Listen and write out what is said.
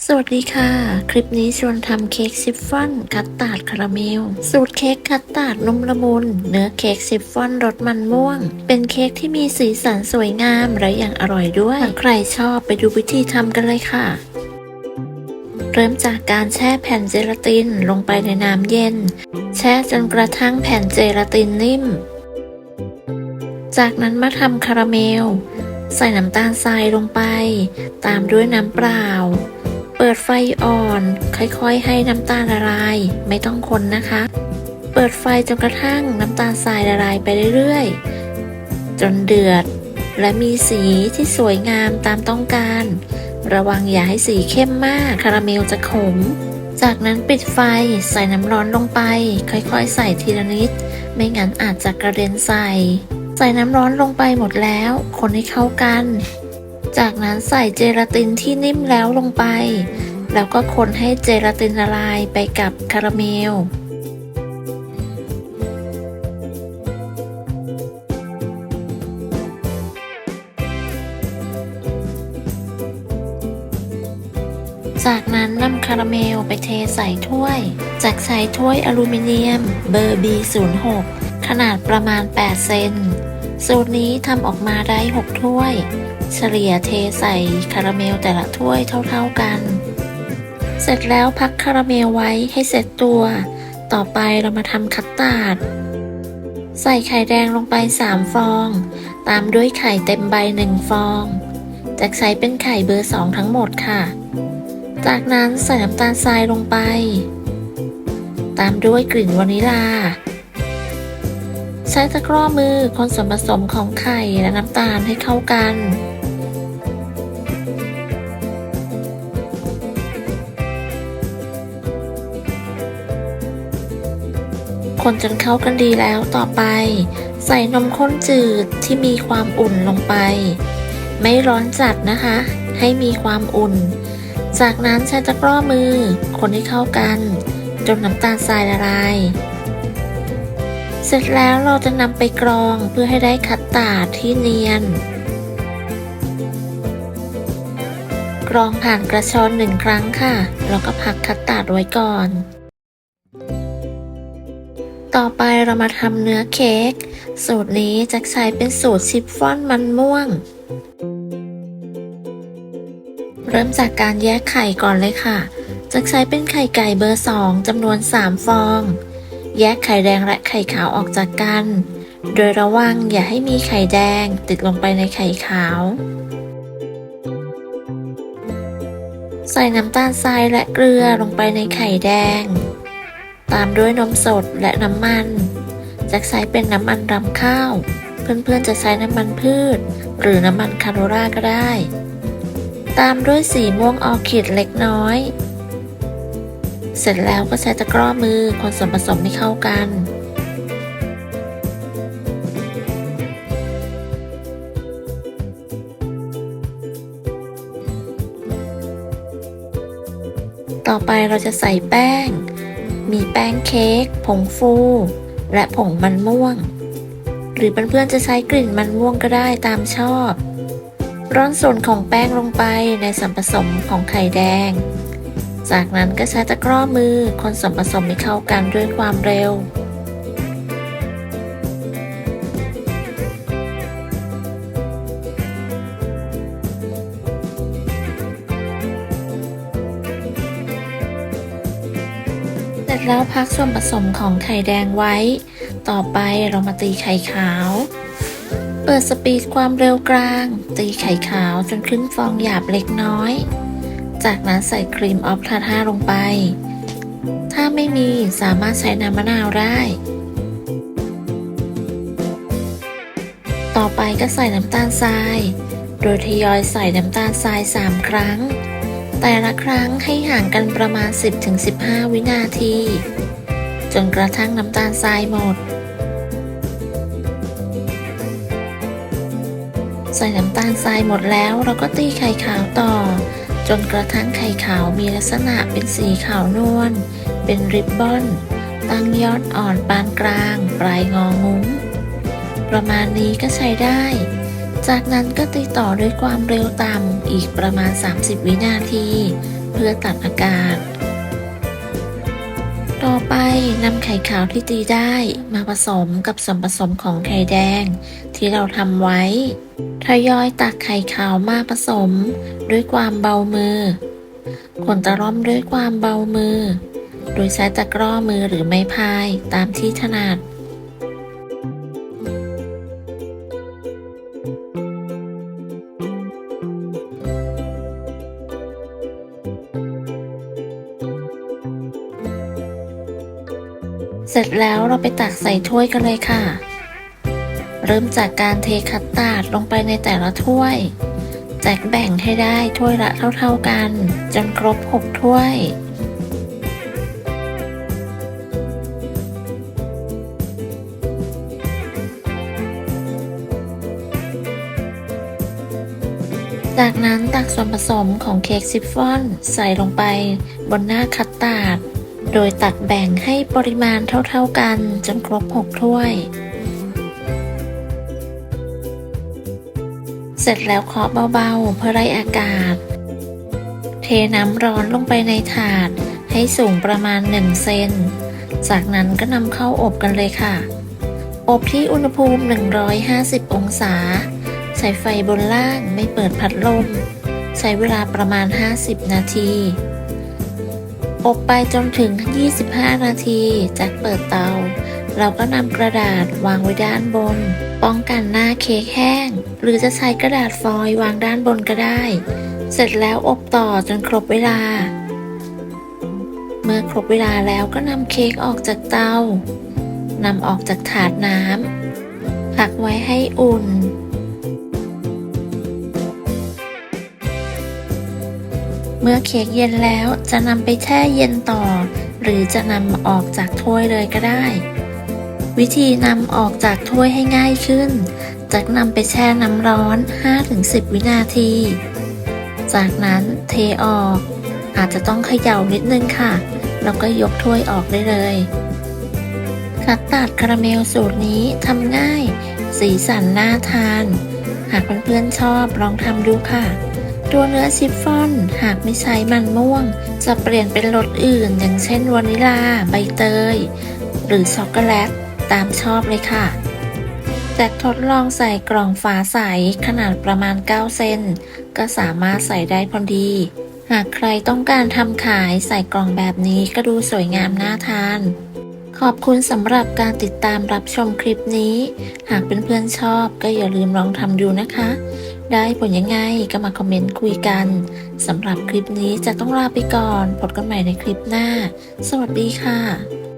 สวัสดีค่ะ คลิปนี้ชวนทำเค้กชิฟฟ่อนคัสตาร์ดคาราเมลสูตรเค้กคัสตาร์ดนุ่มละมุนเนื้อเค้กชิฟฟ่อนรสมันม่วงเป็นเค้กที่มีสีสันสวยงามและยังอร่อยด้วยใครชอบไปดูวิธีทำกันเลยค่ะ เริ่มจากการแช่แผ่นเจลาตินลงไปในน้ำเย็นแช่จนกระทั่งแผ่นเจลาตินนิ่มจากนั้นมาทำคาราเมลใส่น้ำตาลทรายลงไปตามด้วยน้ำเปล่าเปิดไฟอ่อนค่อยๆให้น้ำตาลละลายไม่ต้องคนนะคะเปิดไฟจนกระทั่งน้ำตาลทรายละลายไปเรื่อยๆจนเดือดและมีสีที่สวยงามตามต้องการระวังอย่าให้สีเข้มมากคาราเมลจะขมจากนั้นปิดไฟใส่น้ำร้อนลงไปค่อยๆใส่ทีละนิดไม่งั้นอาจจะกระเด็นใส่น้ำร้อนลงไปหมดแล้วคนให้เข้ากันจากนั้นใส่เจลาตินที่นิ่มแล้วลงไปแล้วก็คนให้เจลาตินละลายไปกับคาราเมลจากนั้นนำคาราเมลไปเทใส่ถ้วยจากใส่ถ้วยอลูมิเนียมเบอร์ B06 ขนาดประมาณ8เซนสูตรนี้ทำออกมาได้6ถ้วยเฉลี่ยเทใส่คาราเมลแต่ละถ้วยเท่าๆกันเสร็จแล้วพักคาราเมลไว้ให้เสร็จตัวต่อไปเรามาทำคัสตาร์ดใส่ไข่แดงลงไป3ฟองตามด้วยไข่เต็มใบ1ฟองจากใช้เป็นไข่เบอร์2ทั้งหมดค่ะจากนั้นใส่น้ำตาลทรายลงไปตามด้วยกลิ่นวานิลาใช้ตะกร้อมือคนส่วนผสมของไข่และน้ำตาลให้เข้ากันคนจนเข้ากันดีแล้วต่อไปใส่นมข้นจืดที่มีความอุ่นลงไปไม่ร้อนจัดนะคะให้มีความอุ่นจากนั้นใช้ตะกร้อมือคนให้เข้ากันจนน้ำตาลทรายละลายเสร็จแล้วเราจะนำไปกรองเพื่อให้ได้คัสตาร์ดที่เนียนกรองผ่านกระชอน1ครั้งค่ะแล้วก็พักคัสตาร์ดไว้ก่อนต่อไปเรามาทำเนื้อเค้กสูตรนี้จะใช้เป็นสูตรชิฟฟ่อนมันม่วงเริ่มจากการแยกไข่ก่อนเลยค่ะจะใช้เป็นไข่ไก่เบอร์2จำนวน3ฟองแยกไข่แดงและไข่ขาวออกจากกันโดยระวังอย่าให้มีไข่แดงติดลงไปในไข่ขาวใส่น้ำตาลทรายและเกลือลงไปในไข่แดงตามด้วยนมสดและน้ำมันจะใช้เป็นน้ำมันรำข้าวเพื่อนๆจะใช้น้ำมันพืชหรือน้ำมันคาโนล่าก็ได้ตามด้วยสีม่วงออร์คิดเล็กน้อยเสร็จแล้วก็ใช้ตะกร้อมือคนส่วนผสมให้เข้ากันต่อไปเราจะใส่แป้งมีแป้งเค้กผงฟูและผงมันม่วงหรือเพื่อนๆจะใช้กลิ่นมันม่วงก็ได้ตามชอบร่อนส่วนของแป้งลงไปในส่วนผสมของไข่แดงจากนั้นก็ใช้ตะกร้อมือคนส่วนผสมให้เข้ากันด้วยความเร็วเสร็จแล้วพักส่วนผสมของไข่แดงไว้ต่อไปเรามาตีไข่ขาวเปิดสปีดความเร็วกลางตีไข่ขาวจนขึ้นฟองหยาบเล็กน้อยจากนั้นใส่ครีมออฟทาท่าลงไปถ้าไม่มีสามารถใช้น้ำมะนาวได้ต่อไปก็ใส่น้ำตาลทรายโดยทยอยใส่น้ำตาลทราย3ครั้งแต่ละครั้งให้ห่างกันประมาณ 10-15 วินาทีจนกระทั่งน้ำตาลทรายหมดใส่น้ำตาลทรายหมดแล้วเราก็ตีไข่ขาวต่อจนกระทั่งไข่ขาวมีลักษณะเป็นสีขาวนวลเป็นริบบอนตั้งยอดอ่อนปานกลางปลายงองุ้มประมาณนี้ก็ใช้ได้จากนั้นก็ตีต่อด้วยความเร็วต่ำอีกประมาณ30วินาที เพื่อตัดอากาศ ต่อไปนำไข่ขาวที่ตีได้มาผสมกับส่วนผสมของไข่แดงที่เราทำไว้ทยอยตักไข่ขาวมาผสมด้วยความเบามือคนตะล่อมด้วยความเบามือโดยใช้ตะกร้อมือหรือไม้พายตามที่ถนัดเสร็จแล้วเราไปตักใส่ถ้วยกันเลยค่ะ เริ่มจากการเทคัสตาร์ดลงไปในแต่ละถ้วยแจกแบ่งให้ได้ถ้วยละเท่าๆกันจนครบ6ถ้วย จากนั้นตักส่วนผสมของเค้กซิฟฟ่อนใส่ลงไปบนหน้าคัสตาร์ดโดยตักแบ่งให้ปริมาณเท่าๆกันจนครบ6ถ้วย เสร็จแล้วเคาะเบาๆเพื่อไล่อากาศ เทน้ำร้อนลงไปในถาดให้สูงประมาณ1 เซน จากนั้นก็นำเข้าอบกันเลยค่ะ อบที่อุณหภูมิ150 องศา ใช้ไฟบนล่างไม่เปิดพัดลม ใช้เวลาประมาณ50 นาที อบไปจนถึง25 นาทีจากเปิดเตา เราก็นำกระดาษวางไว้ด้านบน ป้องกันหน้าเค้กแห้ง หรือจะใช้กระดาษฟอยล์วางด้านบนก็ได้ เสร็จแล้วอบต่อจนครบเวลา เมื่อครบเวลาแล้วก็นำเค้กออกจากเตานำออกจากถาดน้ำพักไว้ให้อุ่น เมื่อเค้กเย็นแล้วจะนำไปแช่เย็นต่อ หรือจะนำออกจากถ้วยเลยก็ได้ วิธีนำออกจากถ้วยให้ง่ายขึ้นจะนำไปแช่น้ำร้อน 5-10 วินาที จากนั้นเทออกอาจจะต้องเขย่านิดนึงค่ะแล้วก็ยกถ้วยออกได้เลยคัสตาร์ดคาราเมลสูตรนี้ทำง่ายสีสันน่าทานหากเพื่อนๆชอบลองทำดูค่ะตัวเนื้อชิฟฟ่อนหากไม่ใช้มันม่วงจะเปลี่ยนเป็นรสอื่นอย่างเช่นวานิลาใบเตยหรือช็อกโกแลตตามชอบเลยค่ะแจ็คทดลองใส่กล่องฝาใสขนาดประมาณ9 เซนก็สามารถใส่ได้พอดี หากใครต้องการทำขายใส่กล่องแบบนี้ก็ดูสวยงามน่าทานขอบคุณสำหรับการติดตามรับชมคลิปนี้หากเพื่อนๆชอบก็อย่าลืมลองทำดูนะคะได้ผลยังไงก็มาคอมเมนต์คุยกันสำหรับคลิปนี้จะต้องลาไปก่อนพบกันใหม่ในคลิปหน้าสวัสดีค่ะ